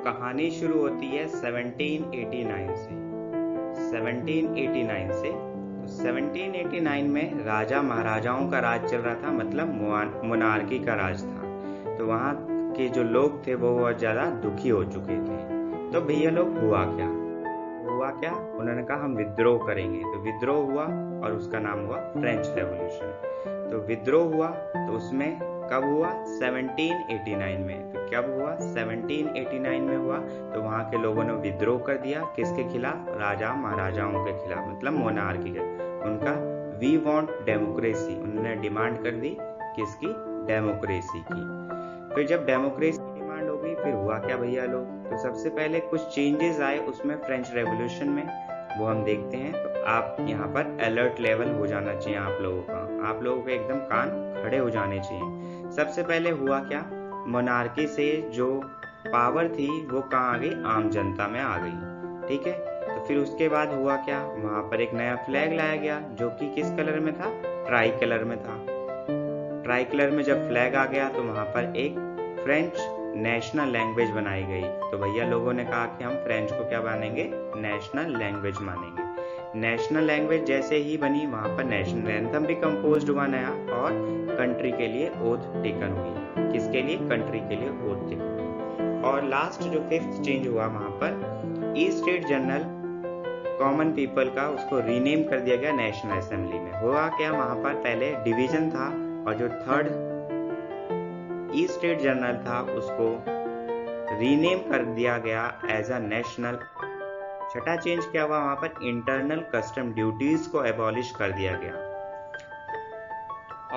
कहानी शुरू होती है 1789 से। 1789 से तो 1789 में राजा महाराजाओं का राज चल रहा था, मतलब मोनार्की का राज था। तो वहाँ के जो लोग थे वो बहुत ज़्यादा दुखी हो चुके थे। तो भैया लोग हुआ क्या, उन्होंने कहा हम विद्रोह करेंगे। तो विद्रोह हुआ और उसका नाम हुआ फ्रेंच रेवोल्यूशन। तो विद्रोह हुआ तो उसमें कब हुआ? 1789 में। तो कब हुआ? 1789 में हुआ। तो वहाँ के लोगों ने विद्रोह कर दिया, किसके खिलाफ? राजा महाराजाओं के खिलाफ, मतलब मोनार्की के। उनका वी वांट डेमोक्रेसी, उन्होंने डिमांड कर दी, किसकी? डेमोक्रेसी की। फिर जब डेमोक्रेसी की डिमांड हो गई, फिर हुआ क्या भैया लोग? तो सबसे पहले कुछ चेंजेस आए उसमें फ्रेंच रेवोल्यूशन में, वो हम देखते हैं। तो आप यहाँ पर अलर्ट लेवल हो जाना चाहिए आप लोगों का, आप लोगों के एकदम कान खड़े हो जाने चाहिए। सबसे पहले हुआ क्या? मोनार्की से जो पावर थी वो कहाँ आ गई? आम जनता में आ गई। ठीक है। तो फिर उसके बाद हुआ क्या? वहां पर एक नया फ्लैग लाया गया, जो कि किस कलर में था? ट्राई कलर में था। ट्राई कलर में जब फ्लैग आ गया तो वहां पर एक फ्रेंच नेशनल लैंग्वेज बनाई गई। तो भैया लोगों ने कहा कि हम फ्रेंच को क्या मानेंगे? नेशनल लैंग्वेज मानेंगे। नेशनल लैंग्वेज जैसे ही बनी, वहां पर नेशनल एंथम भी कंपोज हुआ नया, और कंट्री के लिए ओथ टेकन हुई। किसके लिए? कंट्री के लिए ओथ टेकन हुई। और लास्ट जो फिफ्थ चेंज हुआ, वहां पर east state general common people का उसको रीनेम कर दिया गया नेशनल असेंबली में। हुआ क्या? वहां पर पहले डिवीजन था, और जो थर्ड ईस्ट स्टेट जनरल था उसको रीनेम कर दिया गया एज अ नेशनल। छठा चेंज क्या हुआ? वहां पर इंटरनल कस्टम ड्यूटीज को एबॉलिश कर दिया गया।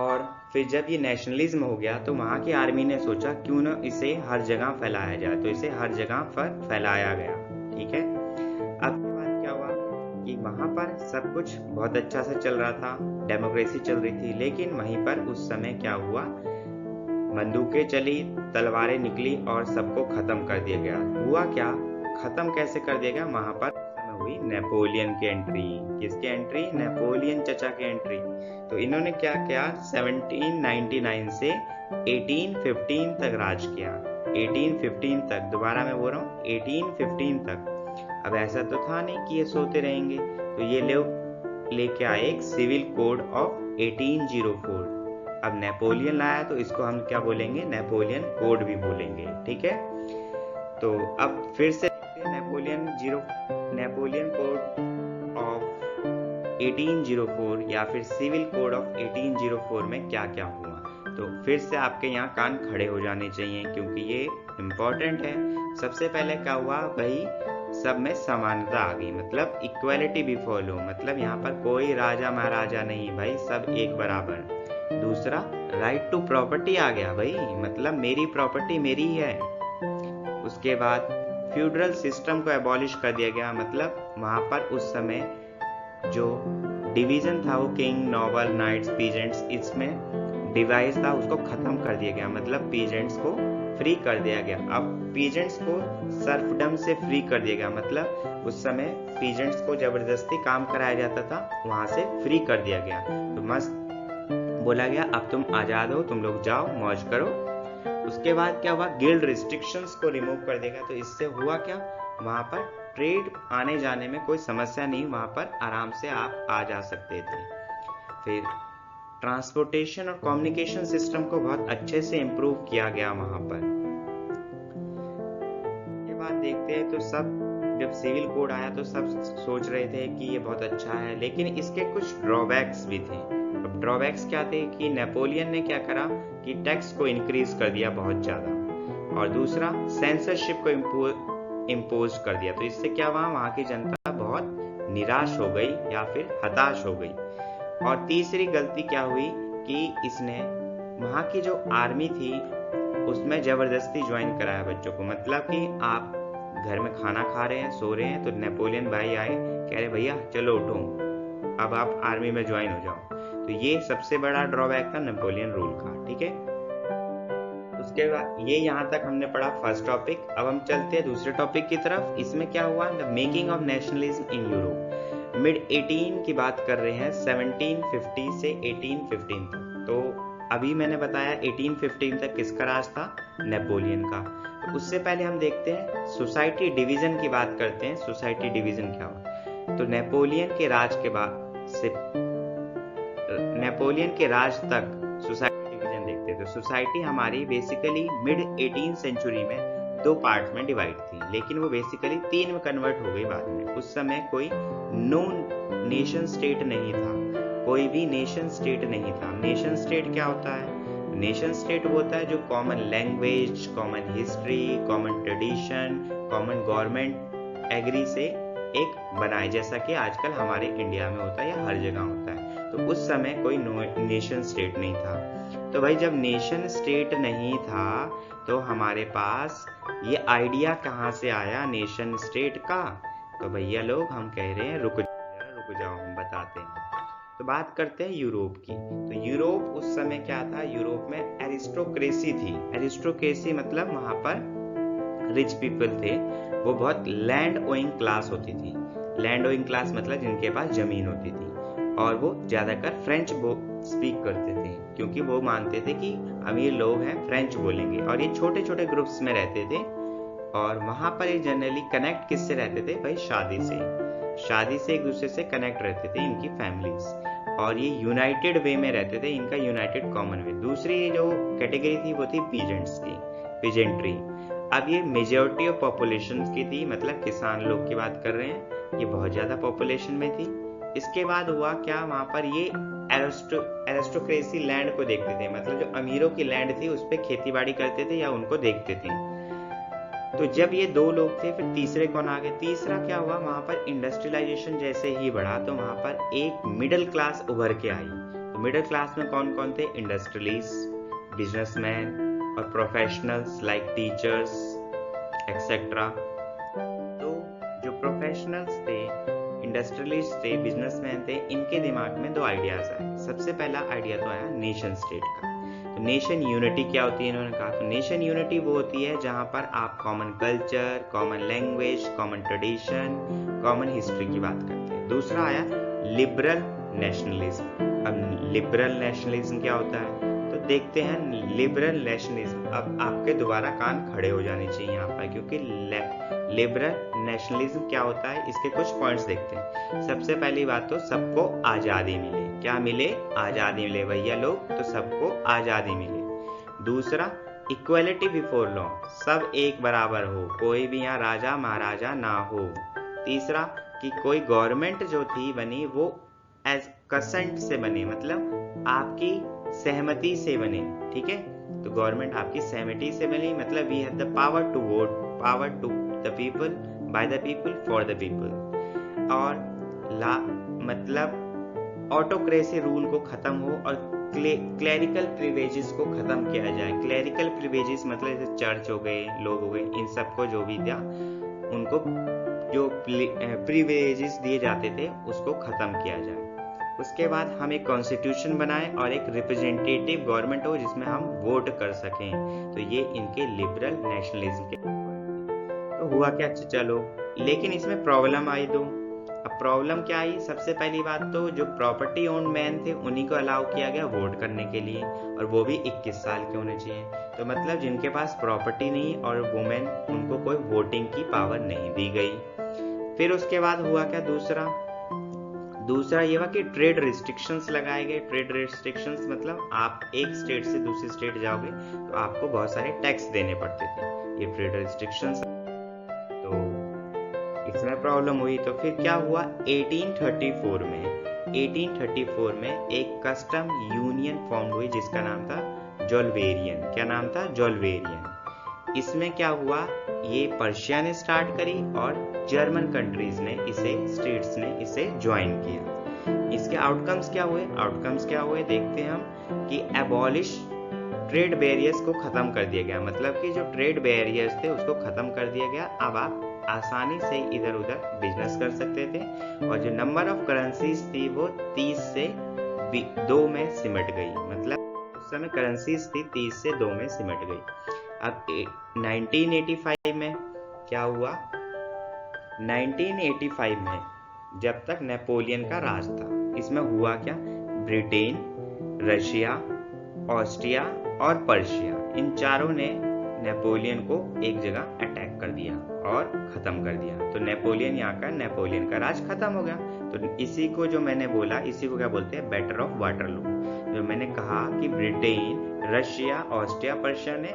और फिर जब ये नेशनलिज्म हो गया तो वहां की आर्मी ने सोचा क्यों ना इसे हर जगह फैलाया जाए, तो इसे हर जगह पर फैलाया गया। ठीक है। अब के बाद क्या हुआ कि वहां पर सब कुछ बहुत अच्छा से चल रहा था, डेमोक्रेसी चल रही थी, लेकिन वहीं पर उस समय क्या हुआ? बंदूकें चली, तलवारें निकली और सबको खत्म कर दिया गया। हुआ क्या? खत्म कैसे कर दिया गया? वहां पर हुई नेपोलियन की एंट्री। किसकी एंट्री? नेपोलियन चचा की एंट्री। तो इन्होंने क्या किया? 1799 से 1815 तक राज किया। 1815 तक, दोबारा मैं बोल रहा हूँ 1815 तक। अब ऐसा तो था नहीं कि ये सोते रहेंगे, तो ये लोग लेके आए एक सिविल कोड ऑफ 1804। अब नेपोलियन लाया तो इसको हम क्या बोलेंगे? नेपोलियन कोड भी बोलेंगे। ठीक है। तो अब फिर से नेपोलियन कोड ऑफ 1804 या फिर सिविल कोड ऑफ 1804 में क्या क्या हुआ। तो फिर से आपके यहाँ कान खड़े हो जाने चाहिए, क्योंकि ये इम्पोर्टेंट है। सबसे पहले क्या हुआ भाई? सब में समानता आ गई, मतलब इक्वालिटी बिफोर लॉ, मतलब यहाँ पर कोई राजा महाराजा नहीं भाई, सब एक बराबर। दूसरा, राइट टू प्रॉपर्टी आ गया भाई, मतलब मेरी प्रॉपर्टी मेरी है। उसके बाद फ्यूडरल सिस्टम को एबॉलिश कर दिया गया, मतलब वहां पर उस समय जो डिवीजन था वो किंग, नोबल, नाइट्स, पीजेंट्स, इसमें डिवाइस था, उसको खत्म कर दिया गया, मतलब पीजेंट्स को फ्री कर दिया गया। अब पीजेंट्स को सर्फडम से फ्री कर दिया गया, मतलब उस समय पीजेंट्स को जबरदस्ती काम कराया जाता था, वहां से फ्री कर दिया गया। तो मस्त बोला गया अब तुम आजाद हो, तुम लोग जाओ मौज करो। उसके बाद क्या हुआ? गिल्ड रिस्ट्रिक्शंस को रिमूव कर देगा। तो इससे हुआ क्या? वहां पर ट्रेड आने जाने में कोई समस्या नहीं, वहां पर आराम से आप आ जा सकते थे। फिर ट्रांसपोर्टेशन और कम्युनिकेशन सिस्टम को बहुत अच्छे से इंप्रूव किया गया वहां पर। ये बात देखते हैं तो सब जब सिविल कोड आया तो सब सोच रहे थे कि ये बहुत अच्छा है, लेकिन इसके कुछ ड्रॉबैक्स भी थे। अब ड्रॉबैक्स क्या थे कि नेपोलियन ने क्या करा कि टैक्स को इंक्रीज कर दिया बहुत ज्यादा, और दूसरा सेंसरशिप को इम्पोज कर दिया। तो इससे क्या हुआ? वहां की जनता बहुत निराश हो गई या फिर हताश हो गई। और तीसरी गलती क्या हुई कि इसने वहां की जो आर्मी थी उसमें जबरदस्ती ज्वाइन कराया बच्चों को, मतलब कि आप घर में खाना खा रहे हैं, सो रहे हैं, तो नेपोलियन भाई आए, कह रहे भैया चलो उठो, अब आप आर्मी में ज्वाइन हो जाओ। तो ये सबसे बड़ा ड्रॉबैक था नेपोलियन रूल का। ठीक है। उसके बाद ये यहाँ तक हमने पढ़ा फर्स्ट टॉपिक। अब हम चलते हैं दूसरे टॉपिक की तरफ। इसमें क्या हुआ? The making of nationalism in Europe. Mid 18 की बात कर रहे हैं, 1750 से 1815 तक। तो अभी मैंने बताया 1815 तक किसका राज था? नेपोलियन का। तो उससे पहले हम देखते हैं सोसाइटी डिवीजन की बात करते हैं। सोसाइटी डिवीजन क्या हुआ? तो नेपोलियन के राज के बाद से नेपोलियन के राज तक सोसाइटी डिवीजन देखते हैं। तो सोसाइटी हमारी बेसिकली मिड 18th सेंचुरी में 2 पार्ट में डिवाइड थी, लेकिन वो बेसिकली 3 में कन्वर्ट हो गई बाद में। उस समय कोई नो नेशन स्टेट नहीं था, कोई भी नेशन स्टेट नहीं था। नेशन स्टेट क्या होता है? नेशन स्टेट वो होता है जो common language, common history, common tradition, common government agree से एक बनाए, जैसा कि आजकल हमारे इंडिया में होता है या हर जगह होता है। तो उस समय कोई नेशन स्टेट नहीं था। तो भाई जब नेशन स्टेट नहीं था तो हमारे पास ये आइडिया कहाँ से आया नेशन स्टेट का? तो भैया लोग हम कह रहे हैं रुक जाओ हम बताते हैं। तो बात करते हैं यूरोप की। तो यूरोप उस समय क्या था? यूरोप में एरिस्टोक्रेसी थी। एरिस्टोक्रेसी मतलब वहां पर रिच पीपल थे, वो बहुत लैंड ओइंग क्लास होती थी। लैंड ओइंग क्लास मतलब जिनके पास जमीन होती थी, और वो ज्यादातर फ्रेंच स्पीक करते थे, क्योंकि वो मानते थे कि अमीर लोग हैं फ्रेंच बोलेंगे। और ये छोटे छोटे ग्रुप्स में रहते थे, और वहां पर ये जनरली कनेक्ट किससे रहते थे? भाई शादी से एक दूसरे से कनेक्ट रहते थे इनकी फैमिलीज, और ये यूनाइटेड वे में रहते थे, इनका यूनाइटेड कॉमन वे। दूसरी जो कैटेगरी थी वो थी पीजेंट्स की, पीजेंट्री। अब ये मेजॉरिटी ऑफ पॉपुलेशन की थी, मतलब किसान लोग की बात कर रहे हैं, ये बहुत ज्यादा पॉपुलेशन में थी। इसके बाद हुआ क्या? वहां पर ये एरिस्टोक्रेसी लैंड को देखते थे, मतलब जो अमीरों की लैंड थी उस पर खेती बाड़ी करते थे या उनको देखते थे। तो जब ये 2 लोग थे, फिर तीसरे कौन आ गए? तीसरा क्या हुआ? वहां पर इंडस्ट्रियलाइजेशन जैसे ही बढ़ा तो वहां पर एक मिडिल क्लास उभर के आई। तो मिडिल क्लास में कौन कौन थे? इंडस्ट्रियलिस्ट, बिजनेसमैन और प्रोफेशनल्स लाइक टीचर्स एक्सेट्रा। तो जो प्रोफेशनल्स थे, इंडस्ट्रियलिस्ट थे, बिजनेसमैन थे, इनके दिमाग में 2 आइडियाज आए। सबसे पहला आइडिया तो आया नेशन स्टेट का। तो नेशन यूनिटी क्या होती है? इन्होंने कहा तो नेशन यूनिटी वो होती है जहां पर आप common culture, common language, common tradition, common history की बात करते हैं। दूसरा आया लिबरल नेशनलिज्म। अब लिबरल नेशनलिज्म क्या होता है? तो देखते हैं लिबरल नेशनलिज्म। अब आपके दोबारा कान खड़े हो जाने चाहिए यहाँ पर, क्योंकि लिबरल नेशनलिज्म क्या होता है इसके कुछ पॉइंट्स देखते हैं। सबसे पहली बात तो सबको आजादी मिले। क्या मिले? आजादी मिले भैया लोग, तो सबको आजादी मिले। दूसरा इक्वलिटी बिफोर लॉ, सब एक बराबर हो, कोई भी यहाँ राजा महाराजा ना हो। तीसरा कि कोई गवर्नमेंट जो थी बनी वो एज कंसेंट से बने, मतलब आपकी सहमति से बने। ठीक है, तो गवर्नमेंट आपकी सहमति से बनी, मतलब we have the power to vote, power to the people, by the people, for the people. और मतलब ऑटोक्रेसी रूल को खत्म हो और क्लेरिकल प्रिविलेजेस को खत्म किया जाए। क्लेरिकल प्रिविलेजेस मतलब जैसे चर्च हो गए, लोग हो गए, इन सबको जो भी दिया उनको जो प्रिविलेजेस दिए जाते थे उसको खत्म किया जाए। उसके बाद हम एक कॉन्स्टिट्यूशन बनाएं और एक रिप्रेजेंटेटिव गवर्नमेंट हो जिसमें हम वोट कर सकें। तो ये इनके लिबरल नेशनलिज्म के तो हुआ क्या? चलो, लेकिन इसमें प्रॉब्लम आई। तो अब प्रॉब्लम क्या आई? सबसे पहली बात तो जो प्रॉपर्टी ओन्ड मैन थे उन्हीं को अलाउ किया गया वोट करने के लिए, और वो भी 21 साल के होने चाहिए। तो मतलब जिनके पास प्रॉपर्टी नहीं और वुमेन, उनको कोई वोटिंग की पावर नहीं दी गई। फिर उसके बाद हुआ क्या? दूसरा ये हुआ कि ट्रेड रिस्ट्रिक्शंस लगाए गए। ट्रेड रिस्ट्रिक्शंस मतलब आप एक स्टेट से दूसरी स्टेट जाओगे तो आपको बहुत सारे टैक्स देने पड़ते थे, ये ट्रेड रिस्ट्रिक्शंस। तो इसमें प्रॉब्लम हुई। तो फिर क्या हुआ? 1834 में एक कस्टम यूनियन फॉर्म हुई जिसका नाम था जोल्वेरियन। क्या नाम था? जोल्वेरियन। इसमें क्या हुआ? ये पर्शिया ने स्टार्ट करी और जर्मन कंट्रीज ने स्टेट्स ने इसे ज्वाइन किया। इसके आउटकम्स क्या हुए देखते हैं हम कि एबॉलिश ट्रेड बैरियर्स को खत्म कर दिया गया, मतलब कि जो ट्रेड बैरियर्स थे उसको खत्म कर दिया गया। अब आप आसानी से इधर उधर बिजनेस कर सकते थे, और जो नंबर ऑफ करेंसीज थी वो 30 से 2 में सिमट गई। मतलब उस समय करेंसीज थी 30 से 2 में सिमट गई। अब 1985 में क्या हुआ? 1985 में जब तक नेपोलियन का राज था, इसमें हुआ क्या? ब्रिटेन, रशिया, ऑस्ट्रिया और पर्शिया, इन चारों ने नेपोलियन को एक जगह अटैक कर दिया और ख़त्म कर दिया। तो नेपोलियन यहाँ का नेपोलियन का राज खत्म हो गया। तो इसी को जो मैंने बोला, इसी को क्या बोलते हैं, बैटल ऑफ वाटरलू। जो मैंने कहा कि ब्रिटेन, रशिया, ऑस्ट्रिया, पर्शिया ने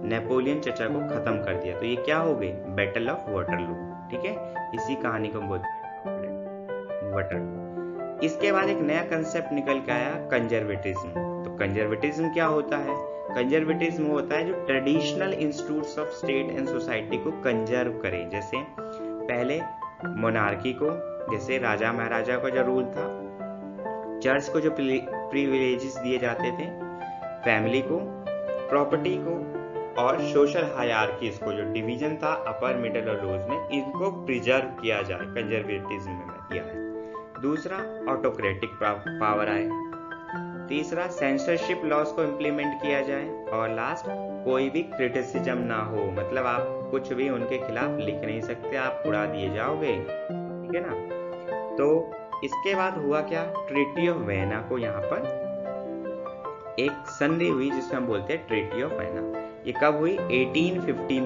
नेपोलियन चचा को खत्म कर दिया। तो ये क्या हो गई, बैटल ऑफ वाटरलू। ठीक है, इसी कहानी को बोलते हैं वाटरलू। इसके बाद एक नया कंसेप्ट निकल के आया, कंजर्वेटिज्म। तो कंजर्वेटिज्म क्या होता है? कंजर्वेटिज्म होता है जो traditional institutes of state and society को कंजर्व करे। जैसे पहले मोनार्की को, जैसे राजा महाराजा का जो रूल था, चर्च को जो प्रिविलेजेस दिए जाते थे, फैमिली को, प्रॉपर्टी को, और सोशल हायरार्कीज को, जो डिवीजन था अपर, मिडिल और लोअर्स में, इनको प्रिजर्व किया जाए, कंजर्वेटिज्म में किया है। दूसरा, ऑटोक्रेटिक पावर आए। तीसरा, सेंसरशिप लॉज को इम्प्लीमेंट किया जाए। और लास्ट, कोई भी क्रिटिसिज्म ना हो, मतलब आप कुछ भी उनके खिलाफ लिख नहीं सकते, आप उड़ा दिए जाओगे। ठीक है ना। तो इसके बाद हुआ क्या, ट्रीटी ऑफ वेना को यहाँ पर एक संधि हुई जिसमें हम बोलते हैं ट्रीटी ऑफ वेना। ये कब हुई, 1815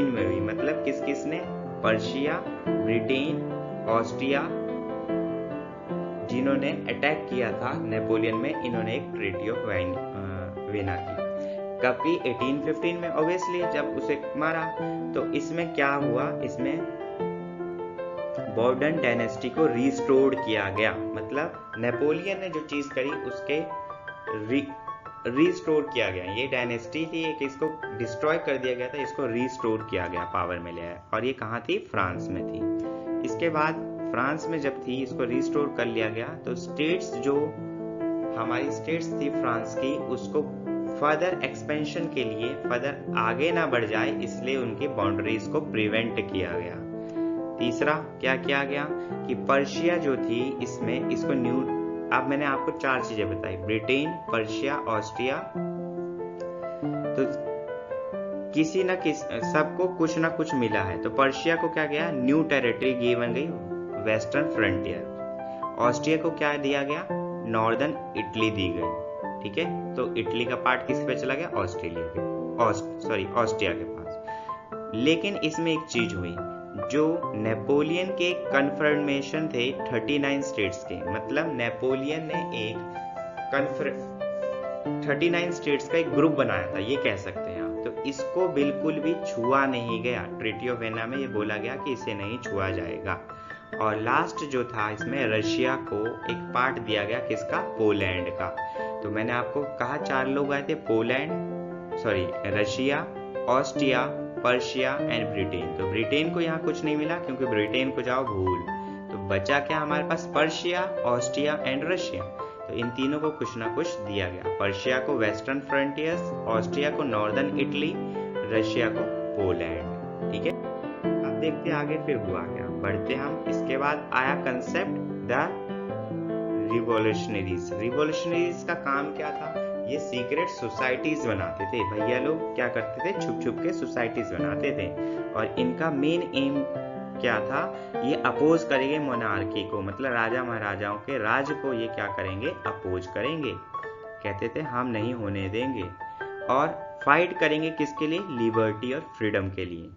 में हुई। मतलब किस किस ने, पर्शिया, ब्रिटेन, ऑस्ट्रिया, जिन्होंने अटैक किया था नेपोलियन में, इन्होंने एक ट्रीटी ऑफ वेना की। कब की, 1815 में, ऑब्वियसली जब उसे मारा। तो इसमें क्या हुआ, इसमें बॉर्डन डायनेस्टी को रिस्टोर्ड किया गया। मतलब नेपोलियन ने जो चीज करी उसके रिस्टोर किया गया। ये डायनेस्टी थी एक, इसको डिस्ट्रॉय कर दिया गया था, इसको रिस्टोर किया गया, पावर में ले आया। और ये कहाँ थी, फ्रांस में थी। इसके बाद फ्रांस में जब थी, इसको रिस्टोर कर लिया गया। तो स्टेट्स, जो हमारी स्टेट्स थी फ्रांस की, उसको फर्दर एक्सपेंशन के लिए, फर्दर आगे ना बढ़ जाए, इसलिए उनकी बाउंड्रीज को प्रिवेंट किया गया। तीसरा क्या किया गया कि पर्शिया जो थी, इसमें इसको न्यू, अब मैंने आपको 4 चीजें बताई, ब्रिटेन, पर्शिया, ऑस्ट्रिया, तो किसी न किसी, सबको कुछ ना कुछ मिला है। तो पर्शिया को क्या गया, न्यू टेरिटरी गिवन गई, वेस्टर्न फ्रंटियर। ऑस्ट्रिया को क्या दिया गया, नॉर्दर्न इटली दी गई। ठीक है, तो इटली का पार्ट किस पे चला गया, ऑस्ट्रिया के पास। लेकिन इसमें एक चीज हुई, जो नेपोलियन के कन्फर्मेशन थे 39 स्टेट्स के, मतलब नेपोलियन ने एक 39 स्टेट्स का एक ग्रुप बनाया था, ये कह सकते हैं आप। तो इसको बिल्कुल भी छुआ नहीं गया। ट्रीटी ऑफ वेना में ये बोला गया कि इसे नहीं छुआ जाएगा। और लास्ट जो था, इसमें रशिया को एक पार्ट दिया गया, किसका, पोलैंड का। तो मैंने आपको कहा 4 लोग आए थे, Russia, Austria, Persia and Britain. तो ब्रिटेन को यहाँ कुछ नहीं मिला, क्योंकि ब्रिटेन को जाओ भूल। तो बचा क्या हमारे पास, पर्शिया, ऑस्ट्रिया एंड रशिया। तो इन तीनों को कुछ ना कुछ दिया गया। पर्शिया को वेस्टर्न फ्रंटियर्स, ऑस्ट्रिया को नॉर्दर्न इटली, रशिया को पोलैंड। ठीक है, अब देखते आगे फिर हुआ क्या, बढ़ते हम। इसके बाद आया कंसेप्ट द रिवॉल्यूशनरीज। रिवॉल्यूशनरीज का काम क्या था, ये सीक्रेट सोसाइटीज बनाते थे। भैया लोग क्या करते थे, छुप छुप के सोसाइटीज बनाते थे। और इनका मेन एम क्या था, ये अपोज करेंगे मोनार्की को, मतलब राजा महाराजाओं के राज को ये क्या करेंगे, अपोज करेंगे। कहते थे हम नहीं होने देंगे। और फाइट करेंगे किसके लिए, लिबर्टी और फ्रीडम के लिए।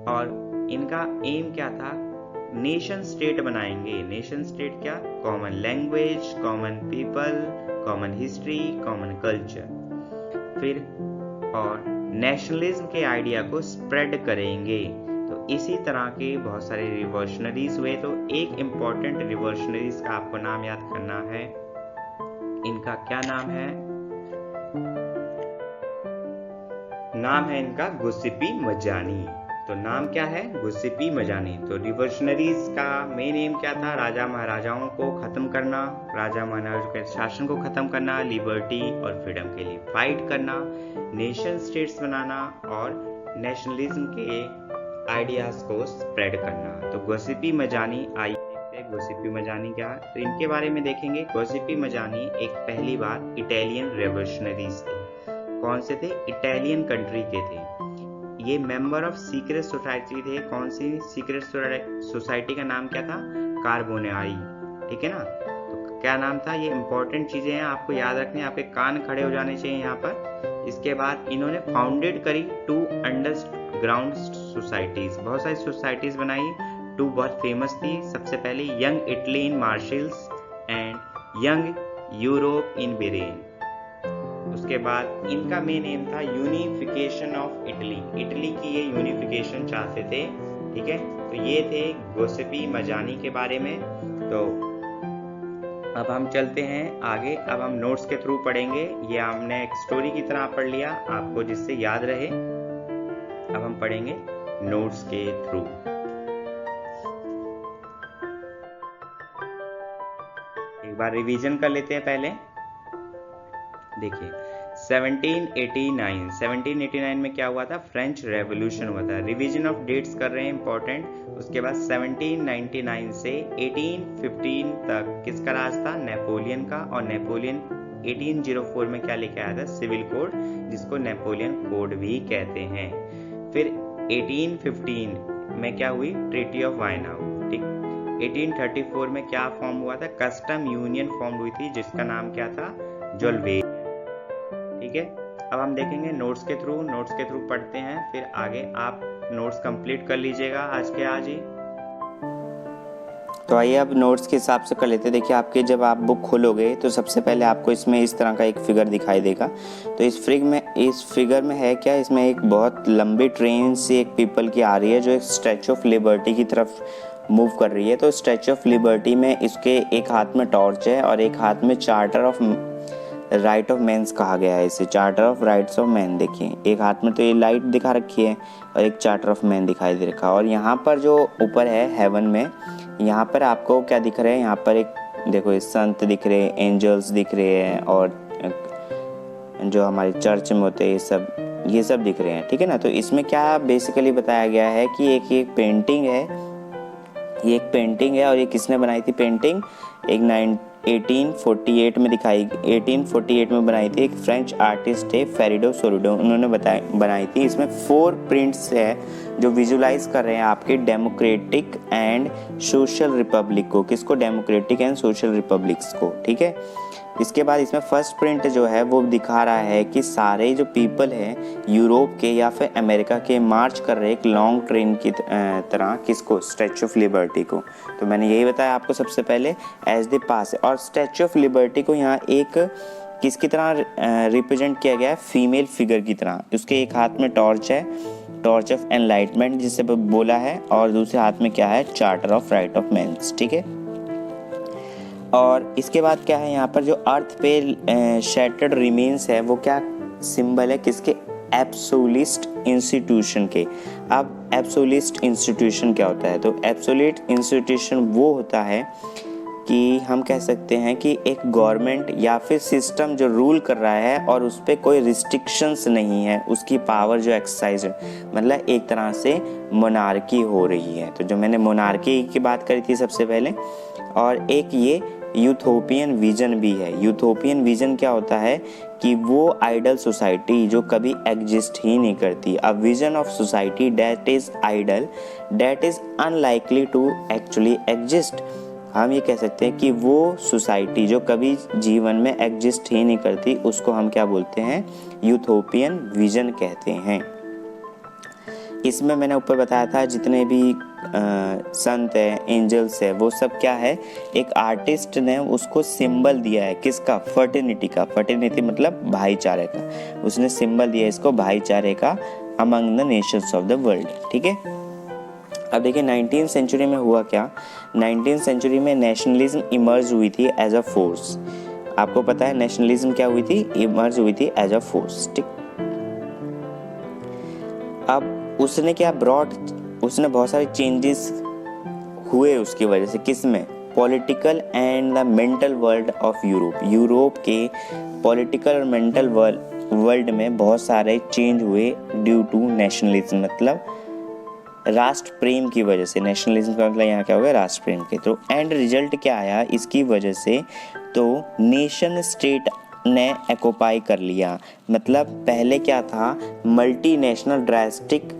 और इनका एम क्या था, नेशन स्टेट बनाएंगे। नेशन स्टेट क्या, common language, common people, common history, common culture. फिर और नेशनलिज्म के आइडिया को स्प्रेड करेंगे। तो इसी तरह के बहुत सारे रिवॉल्यूशनरीज हुए। तो एक इम्पोर्टेंट रिवॉल्यूशनरीज का आपको नाम याद करना है, इनका क्या नाम है, नाम है इनका गुसिपी मजानी। तो नाम क्या है, गुसिपी मजानी। तो रिवॉल्यूशनरीज का मेन एम क्या था, राजा महाराजाओं को खत्म करना, राजा महाराजाओं के शासन को खत्म करना, लिबर्टी और फ्रीडम के लिए फाइट करना, नेशन स्टेट्स बनाना और नेशनलिज्म के आइडियाज को स्प्रेड करना। तो गुसिपी मजानी, आइए देखते हैं गुसिपी मजानी क्या है। तो इनके बारे में देखेंगे। गुसिपी मजानी एक पहली बार इटालियन रेवोल्यूशनरीज थे। कौन से थे, इटालियन कंट्री के थे। ये मेंबर ऑफ सीक्रेट सोसाइटी थे। कौन सी सीक्रेट सोसाइटी का नाम क्या था, कार्बोनाई। ठीक है ना, तो क्या नाम था, ये इंपॉर्टेंट चीजें हैं, आपको याद रखनी है, आपके कान खड़े हो जाने चाहिए यहाँ पर। इसके बाद इन्होंने फाउंडेड करी 2 अंडरग्राउंड सोसाइटीज, बहुत सारी सोसाइटीज बनाई। 2 बहुत फेमस थी। सबसे पहले young Italy in marshals and young Europe in Beren. उसके बाद इनका मेन एम था यूनिफिकेशन ऑफ इटली, इटली की ये यूनिफिकेशन चाहते थे। ठीक है, तो ये थे गोसिपी मजानी के बारे में। तो अब हम चलते हैं आगे। अब हम नोट्स के थ्रू पढ़ेंगे। ये हमने एक स्टोरी की तरह पढ़ लिया आपको, जिससे याद रहे। अब हम पढ़ेंगे नोट्स के थ्रू। एक बार रिवीजन कर लेते हैं पहले। देखिए 1789 में क्या हुआ था? फ्रेंच रेवोल्यूशन हुआ था। रिवीजन ऑफ डेट्स कर रहे हैं इंपॉर्टेंट। उसके बाद 1799 से 1815 तक किसका राज था? नेपोलियन का। और नेपोलियन 1804 में क्या लेके आया था? सिविल कोड, जिसको नेपोलियन कोड भी कहते हैं। फिर 1815 में क्या हुई? Treaty of Vienna. ठीक। 1834 में क्या फॉर्म हुआ था? कस्टम यूनियन फॉर्म हुई थी, जिसका नाम क्या था? जोल्वे। ठीक है, अब हम देखेंगे नोट्स के थ्रू पढ़ते हैं, फिर आगे आप नोट्स कंप्लीट कर लीजिएगा आज के आज ही। तो आइए अब नोट्स के हिसाब से कर लेते हैं। देखिए आपके जब आप बुक खोलोगे तो सबसे पहले आपको इसमें इस तरह का एक फिगर दिखाई देगा। तो इस फिगर में है क्या? इसमें एक बहुत लंबी ट्रेन से एक पीपल की आ रही है, जो एक स्टैचू ऑफ लिबर्टी की तरफ मूव कर रही है। तो स्टैचू ऑफ लिबर्टी में इसके एक हाथ में टॉर्च है और एक हाथ में charter of right of mans कहा गया है इसे, charter of rights of man. देखिए एक हाथ में तो ये लाइट दिखा रखी है और एक चार्टर ऑफ मैन दिखाई दे रखा है। और यहाँ पर जो ऊपर है हेवन में, यहाँ पर आपको क्या दिख रहा है? यहाँ पर एक देखो संत दिख रहे हैं, एंजल्स दिख रहे हैं, और जो हमारे चर्च में होते हैं ये सब दिख रहे हैं। ठीक है ना। तो इसमें क्या बेसिकली बताया गया है कि ये पेंटिंग है, ये एक पेंटिंग है। और ये किसने बनाई थी पेंटिंग? 1848 में 1848 में बनाई थी। एक फ्रेंच आर्टिस्ट है फेरिडो सोलिडो, उन्होंने बनाई थी। इसमें 4 प्रिंट्स है जो विजुलाइज कर रहे हैं आपके डेमोक्रेटिक एंड सोशल रिपब्लिक को। किसको? डेमोक्रेटिक एंड सोशल रिपब्लिक्स को। ठीक है। इसके बाद इसमें फर्स्ट प्रिंट जो है वो दिखा रहा है कि सारे जो पीपल हैं यूरोप के या फिर अमेरिका के मार्च कर रहे एक लॉन्ग ट्रेन की तरह। किसको? स्टैचू ऑफ लिबर्टी को। तो मैंने यही बताया आपको सबसे पहले एज द पास। और स्टैचू ऑफ लिबर्टी को यहाँ एक किसकी तरह रिप्रेजेंट किया गया है? फीमेल फिगर की तरह। उसके एक हाथ में टॉर्च है, टॉर्च ऑफ एनलाइटमेंट जिसे बोला है, और दूसरे हाथ में क्या है? Charter of right of mans. ठीक है। और इसके बाद क्या है? यहाँ पर जो अर्थ पे शैटर्ड रिमेन्स है वो क्या सिंबल है? किसके? एब्सोल्यूट इंस्टीट्यूशन के। अब एब्सोल्यूट इंस्टीट्यूशन क्या होता है? तो एब्सोल्यूट इंस्टीट्यूशन वो होता है कि हम कह सकते हैं कि एक गवर्नमेंट या फिर सिस्टम जो रूल कर रहा है और उस पर कोई रिस्ट्रिक्शंस नहीं है, उसकी पावर जो एक्सरसाइज है, मतलब एक तरह से मोनार्की हो रही है। तो जो मैंने मोनार्की की बात करी थी सबसे पहले। और एक ये यूथोपियन विजन भी है। यूथोपियन विजन क्या होता है कि वो आइडल सोसाइटी जो कभी एग्जिस्ट ही नहीं करती। A vision of society that is ideal, that is unlikely to actually exist. हम ये कह सकते हैं कि वो सोसाइटी जो कभी जीवन में एग्जिस्ट ही नहीं करती, उसको हम क्या बोलते हैं? यूथोपियन विजन कहते हैं। इसमें मैंने ऊपर बताया था जितने भी संत है, एंजल्स है, वो सब क्या है? एक आर्टिस्ट ने उसको सिंबल दिया है। किसका? फर्टिनिटी का। फर्टिनिटी मतलब भाईचारे का। उसने सिंबल दिया इसको भाईचारे का among the Nations of the world. ठीक है। अब देखिए 19th सेंचुरी में हुआ क्या? 19th सेंचुरी में नेशनलिज्म इमर्ज हुई थी एज अ फोर्स। आपको पता है नेशनलिज्म क्या हुई थी? इमर्ज हुई थी एज अ फोर्स। ठीक। अब उसने क्या ब्रॉड? उसने बहुत सारे चेंजेस हुए उसकी वजह से। किस में? Political and the mental world of Europe. Europe के पॉलिटिकल और मेंटल वर्ल्ड में बहुत सारे चेंज हुए ड्यू टू नेशनलिज्म, मतलब राष्ट्र प्रेम की वजह से। नेशनलिज्म का मतलब यहाँ क्या हो गया? राष्ट्र प्रेम के। तो एंड रिजल्ट क्या आया इसकी वजह से? तो नेशन स्टेट ने एक्युपाई कर लिया। मतलब पहले क्या था? मल्टीनेशनल ड्रास्टिक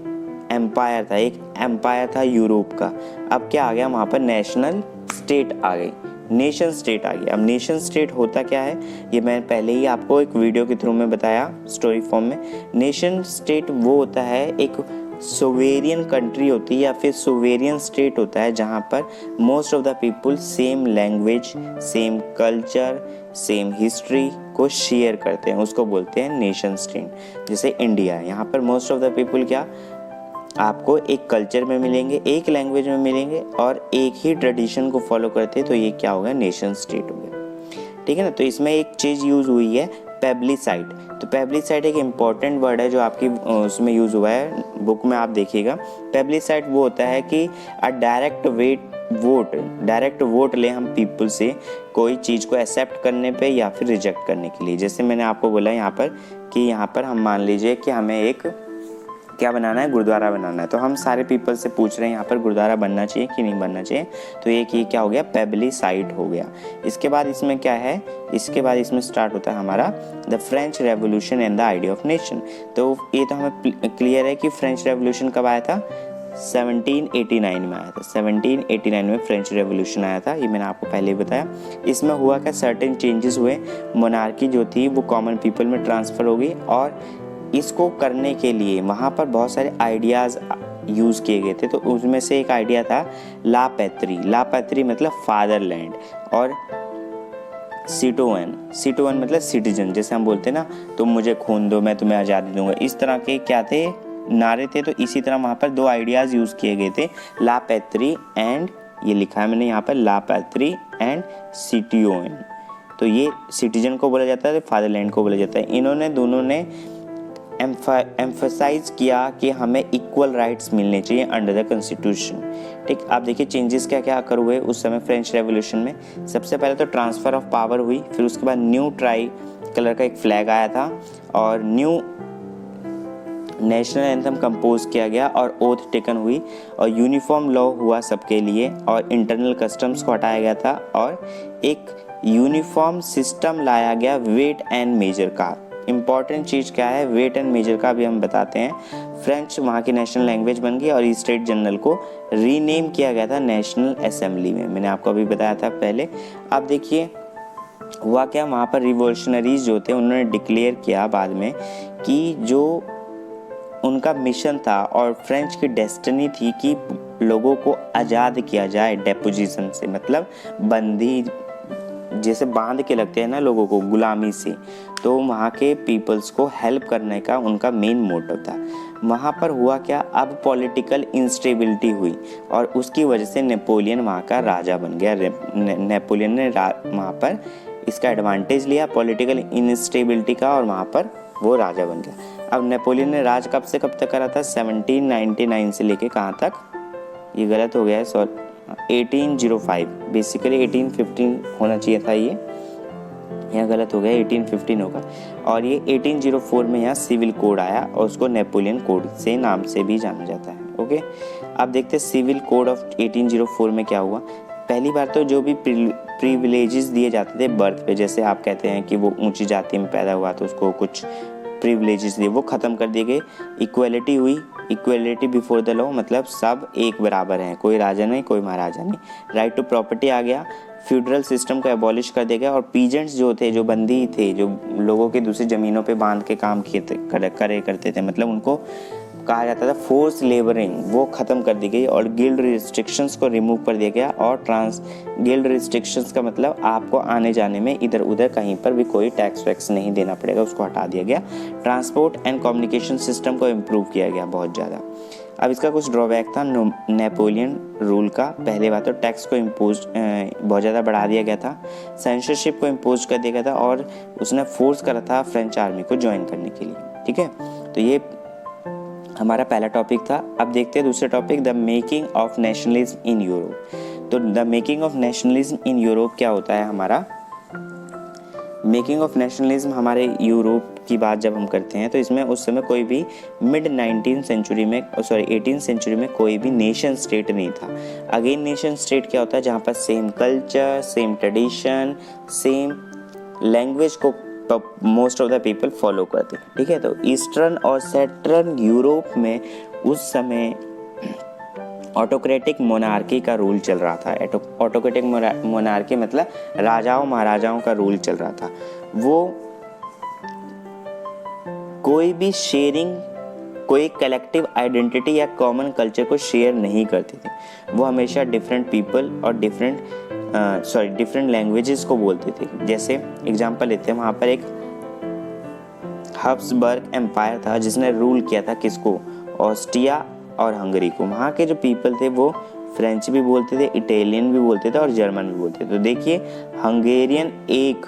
एम्पायर था, एक एम्पायर था यूरोप का। अब क्या आ गया? वहाँ पर नेशनल स्टेट आ गई। नेशन स्टेट आ गया। अब नेशन स्टेट होता क्या है, ये मैं पहले ही आपको एक वीडियो के थ्रू में बताया स्टोरी फॉर्म में। नेशन स्टेट वो होता है, एक सोवेरियन कंट्री होती है या फिर सोवेरियन स्टेट होता है जहाँ पर most of the people same language, same culture, same history को शेयर करते हैं, उसको बोलते हैं नेशन स्टेट। जैसे इंडिया है, यहाँ पर मोस्ट ऑफ द पीपल क्या आपको एक कल्चर में मिलेंगे, एक लैंग्वेज में मिलेंगे और एक ही ट्रेडिशन को फॉलो करते हैं, तो ये क्या हो गया, नेशन स्टेट हो गया। ठीक है ना। तो इसमें एक चीज़ यूज़ हुई है पेब्लिसाइड। तो पेब्लिसाइड एक इम्पॉर्टेंट वर्ड है जो आपकी उसमें यूज़ हुआ है, बुक में आप देखिएगा। पेब्लिसाइड वो होता है कि अ डायरेक्ट वोट ले हम पीपल से कोई चीज़ को एक्सेप्ट करने पे या फिर रिजेक्ट करने के लिए। जैसे मैंने आपको बोला यहाँ पर कि यहाँ पर हम मान लीजिए कि हमें एक क्या बनाना है, गुरुद्वारा बनाना है, तो हम सारे पीपल से पूछ रहे हैं यहाँ पर गुरुद्वारा बनना चाहिए कि नहीं बनना चाहिए। तो एक ये क्या हो गया, पेब्लिसाइड हो गया। इसके बाद इसमें क्या है, इसके बाद इसमें स्टार्ट होता है हमारा the French revolution and the idea of nation. तो ये तो हमें क्लियर है कि फ्रेंच रेवोल्यूशन कब आया था, 1789 में आया था। 1789 में फ्रेंच रेवोल्यूशन आया था, ये मैंने आपको पहले ही बताया। इसमें हुआ क्या, सर्टेन चेंजेस हुए, मोनार्की जो थी वो कॉमन पीपल में ट्रांसफ़र हो गई और इसको करने के लिए वहाँ पर बहुत सारे आइडियाज़ यूज़ किए गए थे। तो उसमें से एक आइडिया था ला पैत्री मतलब फादरलैंड, और सिटोवन मतलब सिटीजन। जैसे हम बोलते हैं ना, तुम मुझे खून दो मैं तुम्हें आज़ादी दूंगा, इस तरह के क्या थे, नारे थे। तो इसी तरह वहाँ पर दो आइडियाज़ यूज़ किए गए थे, ला पैत्री एंड, ये लिखा है मैंने यहाँ पर, ला पैत्री एंड सिटियोन। तो ये सिटीजन को बोला जाता है, फादरलैंड को बोला जाता है। इन्होंने दोनों ने एम्फसाइज किया कि हमें इक्वल राइट्स मिलने चाहिए अंडर द कॉन्स्टिट्यूशन। ठीक, आप देखिए चेंजेस क्या क्या कर हुए उस समय फ्रेंच रेवोल्यूशन में। सबसे पहले तो ट्रांसफ़र ऑफ पावर हुई, फिर उसके बाद न्यू ट्राई कलर का एक फ्लैग आया था और न्यू नेशनल एंथम कंपोज किया गया और ओथ टेकन हुई और यूनिफॉर्म लॉ हुआ सबके लिए और इंटरनल कस्टम्स को हटाया गया था और एक यूनिफॉर्म सिस्टम लाया गया वेट एंड मेजर का। इम्पॉर्टेंट चीज़ क्या है, वेट एंड मेजर का भी हम बताते हैं। फ्रेंच वहाँ की नेशनल लैंग्वेज बन गई और स्टेट जनरल को रीनेम किया गया था नेशनल असेंबली में, मैंने आपको अभी बताया था पहले। अब देखिए हुआ क्या, वहाँ पर रिवोल्यूशनरीज जो थे उन्होंने डिक्लेयर किया बाद में कि जो उनका मिशन था और फ्रेंच की डेस्टिनी थी कि लोगों को आज़ाद किया जाए डेपोजिशन से, मतलब बंदी जैसे बांध के लगते हैं ना लोगों को गुलामी से, तो वहाँ के पीपल्स को हेल्प करने का उनका मेन मोटिव था। वहाँ पर हुआ क्या, अब पॉलिटिकल इंस्टेबिलिटी हुई और उसकी वजह से नेपोलियन वहाँ का राजा बन गया। नेपोलियन ने वहाँ पर इसका एडवांटेज लिया पॉलिटिकल इंस्टेबिलिटी का और वहाँ पर वो राजा बन गया। अब नेपोलियन ने राज कब से कब तक करा था, 1799 से लेके कहाँ तक, ये गलत हो गया है, सॉरी 1805, बेसिकली 1815 होना चाहिए था, ये यहाँ गलत हो गया, 1815 होगा। और ये 1804 में यहाँ सिविल कोड आया और उसको नेपोलियन कोड से नाम से भी जाना जाता है। ओके, अब देखते हैं सिविल कोड ऑफ 1804 में क्या हुआ। पहली बार तो जो भी प्रिविलेजेस दिए जाते थे बर्थ पे, जैसे आप कहते हैं कि वो ऊंची जाति में पैदा हुआ तो उसको कुछ प्रिविलेजेस दिए, वो ख़त्म कर दिए गए। इक्वलिटी हुई, इक्वलिटी बिफोर द लॉ, मतलब सब एक बराबर हैं, कोई राजा नहीं कोई महाराजा नहीं। राइट टू प्रॉपर्टी आ गया, फ्यूडरल सिस्टम को एबॉलिश कर दिया गया और पीजेंट्स जो थे, जो बंदी थे, जो लोगों के दूसरी ज़मीनों पे बांध के काम करे करते थे, मतलब उनको कहा जाता था फोर्स लेबरिंग, वो ख़त्म कर दी गई और गिल्ड रिस्ट्रिक्शंस को रिमूव कर दिया गया। और गिल्ड रिस्ट्रिक्शंस का मतलब आपको आने जाने में इधर उधर कहीं पर भी कोई टैक्स वैक्स नहीं देना पड़ेगा, उसको हटा दिया गया। ट्रांसपोर्ट एंड कम्युनिकेशन सिस्टम को इम्प्रूव किया गया बहुत ज़्यादा। अब इसका कुछ ड्रॉबैक था नेपोलियन रूल का। पहले बात तो टैक्स को इम्पोज बहुत ज़्यादा बढ़ा दिया गया था, सेंसरशिप को इम्पोज कर दिया गया था और उसने फोर्स करा था फ्रेंच आर्मी को ज्वाइन करने के लिए। ठीक है, तो ये हमारा पहला टॉपिक था। अब देखते हैं दूसरा topic, the making of nationalism in Europe. तो the making of nationalism in Europe क्या होता है हमारा, मेकिंग ऑफ नेशनलिज्म हमारे यूरोप की बात जब हम करते हैं तो इसमें उस समय कोई भी मिड 18th सेंचुरी में कोई भी नेशन स्टेट नहीं था। अगेन नेशन स्टेट क्या होता है, जहाँ पर same culture, same tradition, same language को most of the people follow करते हैं। ठीक है, तो ईस्टर्न और सेंट्रल यूरोप में उस समय ऑटोक्रेटिक मोनार्की का रूल चल रहा था। ऑटोक्रेटिक मोनार्की मतलब राजाओं महाराजाओं का रूल चल रहा था। वो कोई भी शेयरिंग, कोई कलेक्टिव आइडेंटिटी या कॉमन कल्चर को शेयर नहीं करते थे। वो हमेशा डिफरेंट पीपल और डिफरेंट लैंग्वेजेस को बोलते थे। जैसे एग्जांपल लेते हैं, वहाँ पर एक हब्सबर्ग एम्पायर था जिसने रूल किया था किसको, ऑस्ट्रिया और हंगरी को। वहाँ के जो पीपल थे वो फ्रेंच भी बोलते थे, इटालियन भी बोलते थे और जर्मन भी बोलते थे। तो देखिए हंगेरियन एक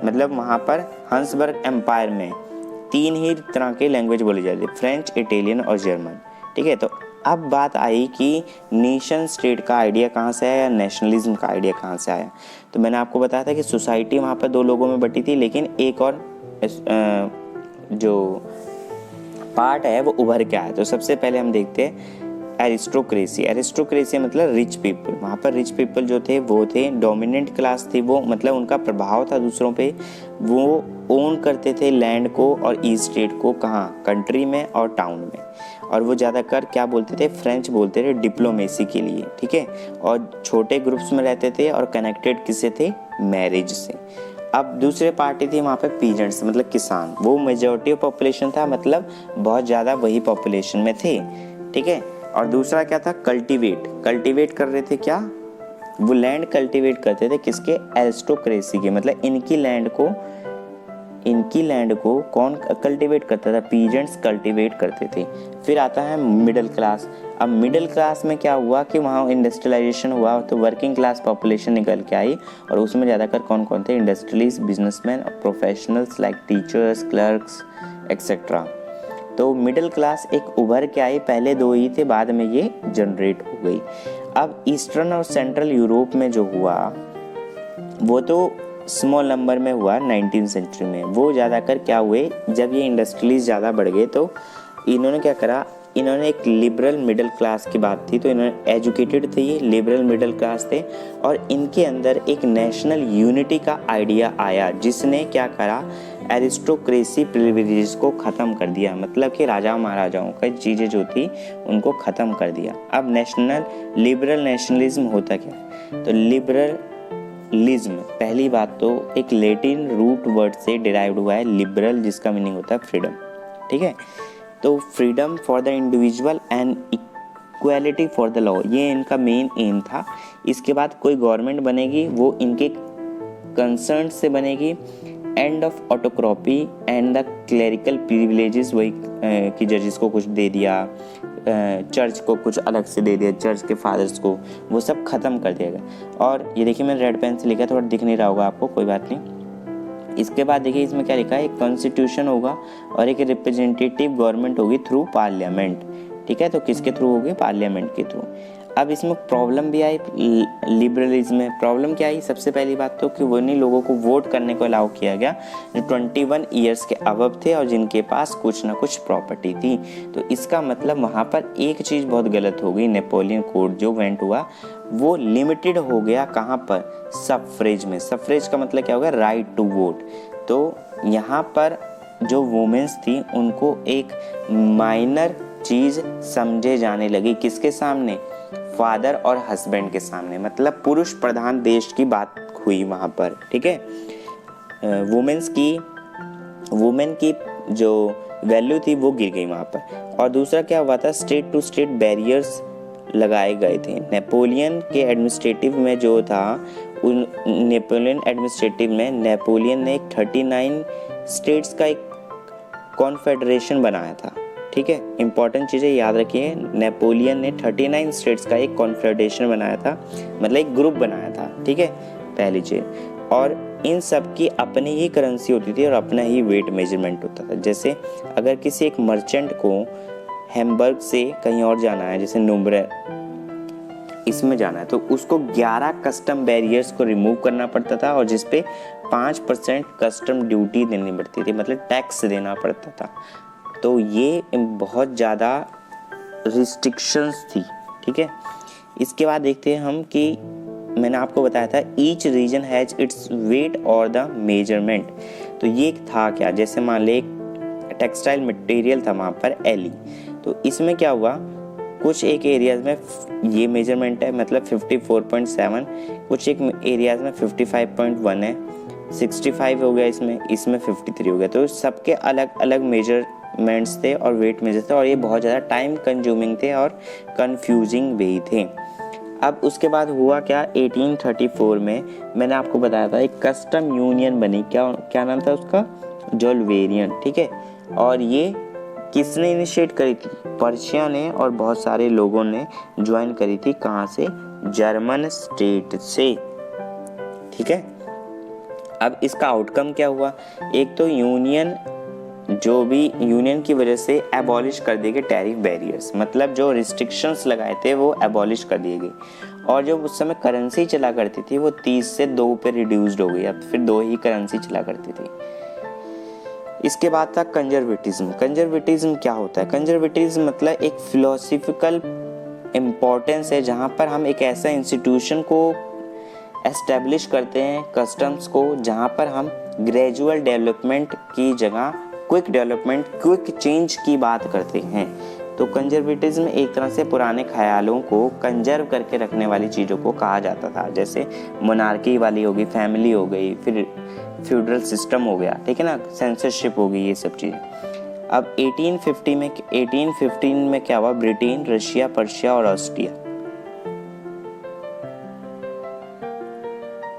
मतलब वहाँ पर हब्सबर्ग एम्पायर में 3 ही तरह के लैंग्वेज बोली जाती है, फ्रेंच, इटालियन और जर्मन। ठीक है, तो अब बात आई कि नेशन स्टेट का आइडिया कहाँ से आया या नेशनलिज्म का आइडिया कहाँ से आया। तो मैंने आपको बताया था कि सोसाइटी वहाँ पर 2 लोगों में बटी थी, लेकिन एक और जो पार्ट है वो उभर के आया। तो सबसे पहले हम देखते हैं एरिस्टोक्रेसी। एरिस्टोक्रेसी मतलब रिच पीपल। वहाँ पर रिच पीपल जो थे वो थे डोमिनेंट क्लास थी, वो मतलब उनका प्रभाव था दूसरों पे। वो ओन करते थे लैंड को और ईस्ट स्टेट को, कहाँ, कंट्री में और टाउन में। और वो ज़्यादातर क्या बोलते थे, फ्रेंच बोलते थे डिप्लोमेसी के लिए। ठीक है, और छोटे ग्रुप्स में रहते थे और कनेक्टेड किससे थे, मैरिज से। अब दूसरे पार्टी थी वहाँ पे पीजेंट्स मतलब किसान। वो मेजॉरिटी ऑफ पॉपुलेशन था, मतलब बहुत ज़्यादा वही पॉपुलेशन में थे। ठीक है, और दूसरा क्या था, कल्टीवेट कर रहे थे क्या, वो लैंड कल्टीवेट करते थे किसके, एरिस्टोक्रेसी के। मतलब इनकी लैंड को कौन कल्टीवेट करता था, पीजेंट्स कल्टीवेट करते थे। फिर आता है मिडिल क्लास। अब मिडिल क्लास में क्या हुआ कि वहाँ इंडस्ट्रियलाइजेशन हुआ तो वर्किंग क्लास पॉपुलेशन निकल के आई, और उसमें ज़्यादातर कौन कौन थे, इंडस्ट्रियलिस्ट, बिजनेसमैन और professionals like teachers, clerks etcetera. तो मिडिल क्लास एक उभर के आई, पहले 2 ही थे, बाद में ये जनरेट हो गई। अब ईस्टर्न और सेंट्रल यूरोप में जो हुआ वो तो स्मॉल नंबर में हुआ 19th सेंचुरी में। वो ज़्यादातर क्या हुए, जब ये इंडस्ट्रियलिस्ट ज़्यादा बढ़ गए तो इन्होंने क्या करा, इन्होंने एक लिबरल मिडिल क्लास की बात थी, तो इन्होंने एजुकेटेड थे, ये लिबरल मिडिल क्लास थे, और इनके अंदर एक नेशनल यूनिटी का आइडिया आया जिसने क्या करा, एरिस्टोक्रेसी प्रिविलेजेस को ख़त्म कर दिया। मतलब कि राजा महाराजाओं की चीज़ें जो थी उनको ख़त्म कर दिया। अब लिबरल नेशनलिज्म होता क्या, तो लिबरलिज्म पहली बात तो एक लैटिन रूट वर्ड से डिराइव्ड हुआ है, लिबरल, जिसका मीनिंग होता है फ्रीडम। ठीक है, तो freedom for the individual and equality for the law, ये इनका मेन एम था। इसके बाद कोई गवर्नमेंट बनेगी वो इनके कंसर्न से बनेगी। End of autocracy and the clerical privileges, वही कि जजेस को कुछ दे दिया, चर्च को कुछ अलग से दे दिया, चर्च के फादर्स को, वो सब खत्म कर दिया गया। और ये देखिए मैंने रेड पेन से लिखा, थोड़ा दिख नहीं रहा होगा आपको, कोई बात नहीं। इसके बाद देखिए इसमें क्या लिखा है, एक कॉन्स्टिट्यूशन होगा और एक रिप्रेजेंटेटिव गवर्नमेंट होगी थ्रू पार्लियामेंट। ठीक है, तो किसके थ्रू होगी, पार्लियामेंट के थ्रू। अब इसमें प्रॉब्लम भी आई, लिबरलिज्म में प्रॉब्लम क्या आई, सबसे पहली बात तो कि वो नहीं लोगों को वोट करने को अलाउ किया गया जो 21 ईयर्स के अबव थे और जिनके पास कुछ ना कुछ प्रॉपर्टी थी। तो इसका मतलब वहाँ पर एक चीज़ बहुत गलत हो गई, नेपोलियन कोड जो वेंट हुआ वो लिमिटेड हो गया कहाँ पर, सफरेज में। सफरेज का मतलब क्या होगा, राइट टू वोट। तो यहाँ पर जो वुमेन्स थी उनको एक माइनर चीज़ समझे जाने लगी, किसके सामने, फादर और हस्बैंड के सामने। मतलब पुरुष प्रधान देश की बात हुई वहाँ पर। ठीक है, वुमेन की जो वैल्यू थी वो गिर गई वहाँ पर। और दूसरा क्या हुआ था, स्टेट टू स्टेट बैरियर्स लगाए गए थे। नेपोलियन के एडमिनिस्ट्रेटिव में जो था, उन नेपोलियन एडमिनिस्ट्रेटिव में नेपोलियन ने एक 39 स्टेट्स का एक कॉन्फेडरेशन बनाया था। ठीक है, इंपॉर्टेंट चीज़ें याद रखिए, नेपोलियन ने 39 स्टेट्स का एक कॉन्फेडरेशन बनाया था, मतलब एक ग्रुप बनाया था। ठीक है, पहली चीज़। और इन सब की अपनी ही करेंसी होती थी और अपना ही वेट मेजरमेंट होता था। जैसे अगर किसी एक मर्चेंट को हैम्बर्ग से कहीं और जाना है, जैसे नुम्ब्रे इसमें जाना है, तो उसको 11 कस्टम बैरियर्स को रिमूव करना पड़ता था और जिसपे 5% कस्टम ड्यूटी देनी पड़ती थी, मतलब टैक्स देना पड़ता था। तो ये बहुत ज़्यादा रिस्ट्रिक्शंस थी। ठीक है, इसके बाद देखते हैं हम कि मैंने आपको बताया था each reason has its weight और द मेजरमेंट। तो ये था क्या, जैसे मान ले टेक्सटाइल मटेरियल था वहाँ पर एली, तो इसमें क्या हुआ, कुछ एक एरियाज में ये मेजरमेंट है, मतलब 54.7, कुछ एक एरियाज में 55.1 है, 65 हो गया, इसमें 53 हो गया। तो सबके अलग अलग मेजरमेंट्स थे और वेट मेजर थे, और ये बहुत ज़्यादा टाइम कंज्यूमिंग थे और कंफ्यूजिंग भी थे। अब उसके बाद हुआ क्या, 1834 में मैंने आपको बताया था एक कस्टम यूनियन बनी, क्या नाम था उसका, जोल्वेरियन, ठीक है। और ये किसने इनिशिएट करी थी, पर्शिया ने, और बहुत सारे लोगों ने ज्वाइन करी थी। कहाँ से, जर्मन स्टेट से, ठीक है। अब इसका आउटकम क्या हुआ, एक तो यूनियन की वजह से एबॉलिश कर दिए गए टैरिफ बैरियर्स, मतलब जो रिस्ट्रिक्शंस लगाए थे वो एबॉलिश कर दिए गए, और जो उस समय करेंसी चला करती थी वो 30 से 2 पे रिड्यूस्ड हो गई, अब फिर 2 ही करेंसी चला करती थी। इसके बाद था कंजर्वेटिज्म। कंजर्वेटिज्म क्या होता है, कंजर्वेटिज्म मतलब एक फिलोसफिकल इम्पोर्टेंस है, जहाँ पर हम एक ऐसा इंस्टीट्यूशन को एस्टेब्लिश करते हैं, कस्टम्स को, जहाँ पर हम ग्रेजुअल डेवलपमेंट की जगह क्विक डेवलपमेंट, क्विक चेंज की बात करते हैं। तो कंजर्वेटिज्म एक तरह से पुराने ख्यालों को कंजर्व करके रखने वाली चीज़ों को कहा जाता था, जैसे मोनार्की वाली हो गई, फैमिली हो गई, फिर फ्यूडरल सिस्टम हो गया, ठीक है ना, सेंसरशिप हो गई, ये सब चीज़ें। अब 1815 में क्या हुआ, ब्रिटेन, रशिया, पर्शिया और ऑस्ट्रिया,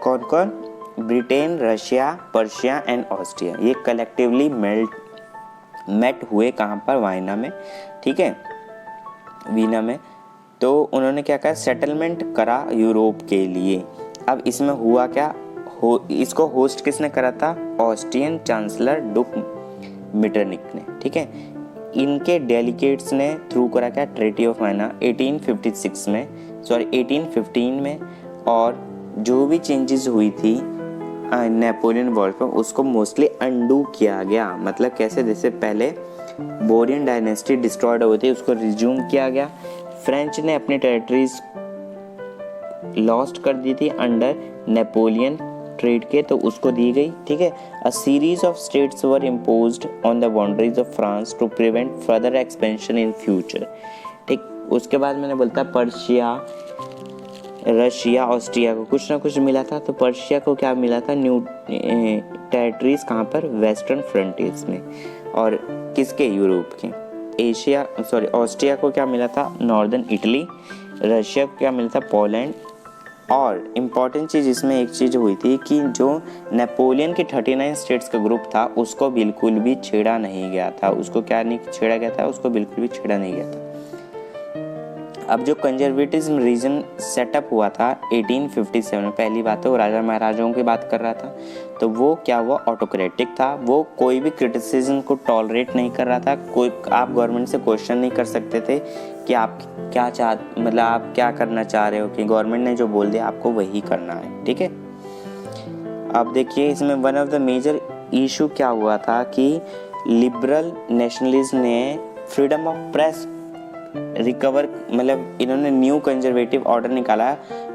कौन कौन, Britain, Russia, Persia and Austria, ये कलेक्टिवली मेट हुए कहाँ पर, वाइना में, ठीक है, वीना में। तो उन्होंने क्या कहा, सेटलमेंट करा यूरोप के लिए। अब इसमें हुआ क्या, इसको होस्ट किसने करा था, ऑस्ट्रियन चांसलर डुक मीटरनिक ने, ठीक है। इनके डेलीगेट्स ने थ्रू करा क्या, ट्रीटी ऑफ वाइना 1815 में, और जो भी चेंजेस हुई थी नेपोलियन वॉर पर, उसको मोस्टली अंडू किया गया। मतलब कैसे, जैसे पहले बोरियन डायनेस्टी डिस्ट्रॉयड हुई थी, उसको रिज्यूम किया गया। फ्रेंच ने अपनी टेरिटरीज लॉस्ट कर दी थी अंडर नेपोलियन ट्रेड के, तो उसको दी गई, ठीक है। A series of states were imposed on the boundaries of France to prevent further expansion in future, ठीक। उसके बाद मैंने बोलता पर्शिया, रशिया, ऑस्ट्रिया को कुछ ना कुछ मिला था। तो पर्शिया को क्या मिला था, न्यू टेरिटरीज, कहाँ पर, वेस्टर्न फ्रंटियर्स में, और किसके, यूरोप के। ऑस्ट्रिया को क्या मिला था, नॉर्दर्न इटली। रशिया को क्या मिला था, पोलैंड। और इम्पॉर्टेंट चीज़ इसमें एक चीज़ हुई थी कि जो नेपोलियन के 39 स्टेट्स का ग्रुप था उसको बिल्कुल भी छेड़ा नहीं गया था, उसको क्या नहीं छेड़ा गया था, उसको बिल्कुल भी छेड़ा नहीं गया था। अब जो कंजर्वेटिज्म रीजन सेटअप हुआ था 1857 में, पहली बात तो राजा महाराजाओं की बात कर रहा था, तो वो क्या हुआ, ऑटोक्रेटिक था। वो कोई भी क्रिटिसिज्म को टॉलरेट नहीं कर रहा था। कोई, आप गवर्नमेंट से क्वेश्चन नहीं कर सकते थे कि आप क्या मतलब आप क्या करना चाह रहे हो, कि गवर्नमेंट ने जो बोल दिया आपको वही करना है, ठीक है। अब देखिए इसमें one of the major issue क्या हुआ था कि लिबरल नेशनलिस्ट ने फ्रीडम ऑफ प्रेस रिकवर, मतलब इन्होंने न्यू कंजर्वेटिव ऑर्डर निकाला,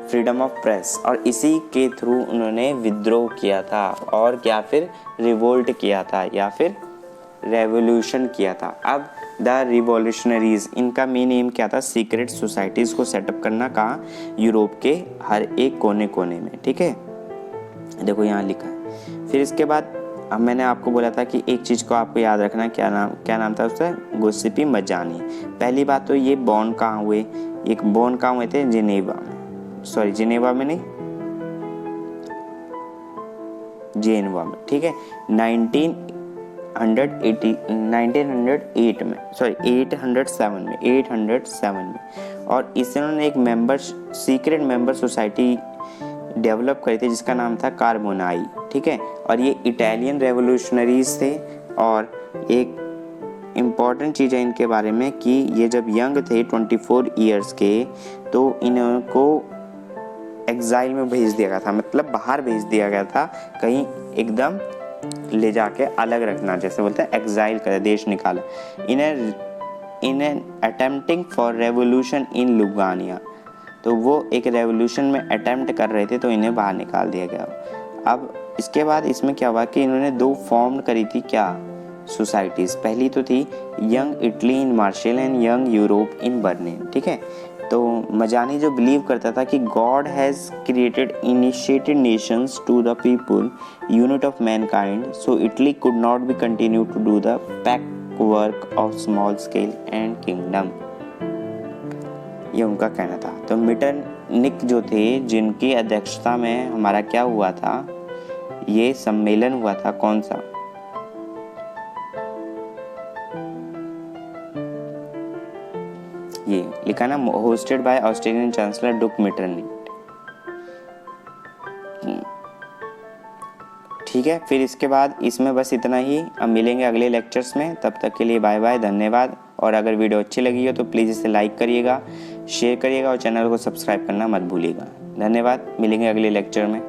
फ्रीडम ऑफ प्रेस, और इसी के थ्रू उन्होंने विद्रोह किया था, और क्या फिर रिवोल्ट किया था, या फिर रेवोल्यूशन किया था। अब द रिवॉल्यूशनरीज, इनका मेन एम क्या था, सीक्रेट सोसाइटीज़ को सेटअप करना, कहाँ, यूरोप के हर एक कोने कोने में, ठीक है। देखो यहाँ लिखा है। फिर इसके बाद अब मैंने आपको बोला था कि एक चीज़ को आपको याद रखना, क्या नाम था उसका, गुस्सिपी मजानी। पहली बात तो ये बॉर्न कहाँ हुए, एक बॉर्न कहाँ हुए थे, जिनेवा में नहीं, जेनेवा में, ठीक है, 807 में। और इन्होंने एक सीक्रेट मेंबर सोसाइटी डेवलप करी थी जिसका नाम था कार्बोनाई, ठीक है। और ये इटालियन रेवोल्यूशनरीज थे। और एक इम्पॉर्टेंट चीज़ है इनके बारे में कि ये जब यंग थे 24 ईयर्स के, तो इनको एग्जाइल में भेज दिया गया था, मतलब बाहर भेज दिया गया था, कहीं एकदम ले जाके अलग रखना, जैसे बोलते हैं एग्जाइल कर, देश निकाला। इन अटेम्प्टिंग फॉर रेवोल्यूशन इन लुगानिया, तो वो एक रेवोल्यूशन में अटेम्प्ट कर रहे थे, तो इन्हें बाहर निकाल दिया गया। अब इसके बाद इसमें क्या हुआ कि इन्होंने 2 फॉर्म करी थी, क्या, सोसाइटीज़। पहली तो थी young Italy in Marseille and young Europe in Berlin, ठीक है। तो मजानी जो बिलीव करता था कि God has created initiated nations to the people unit of mankind, so Italy could not be continue to do the pack work of small scale and kingdom, ये उनका कहना था। तो मीटरनिक जो थे, जिनकी अध्यक्षता में हमारा क्या हुआ था, ये सम्मेलन हुआ था, कौन सा, ये लिखा ना, होस्टेड बाय ऑस्ट्रेलियन चांसलर डुक मीटरनिक, ठीक है। फिर इसके बाद इसमें बस इतना ही, अब मिलेंगे अगले लेक्चर्स में, तब तक के लिए बाय बाय, धन्यवाद। और अगर वीडियो अच्छी लगी हो तो प्लीज़ इसे लाइक करिएगा, शेयर करिएगा और चैनल को सब्सक्राइब करना मत भूलिएगा। धन्यवाद, मिलेंगे अगले लेक्चर में।